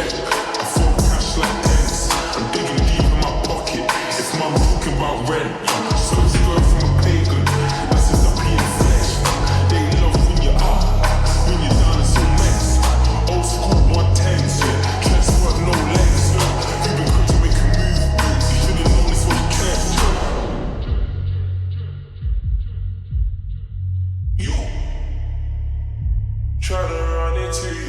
check. I throw cash like pence. I'm digging deep in my pocket. If mum talking about rent, so to go from a pagan, that's just a being flesh. They love when you're up, when you're down it's a mess. Old school 110s, yeah, chest work, no legs. You've been quick to make a move, you should've known this was chest. You try to run into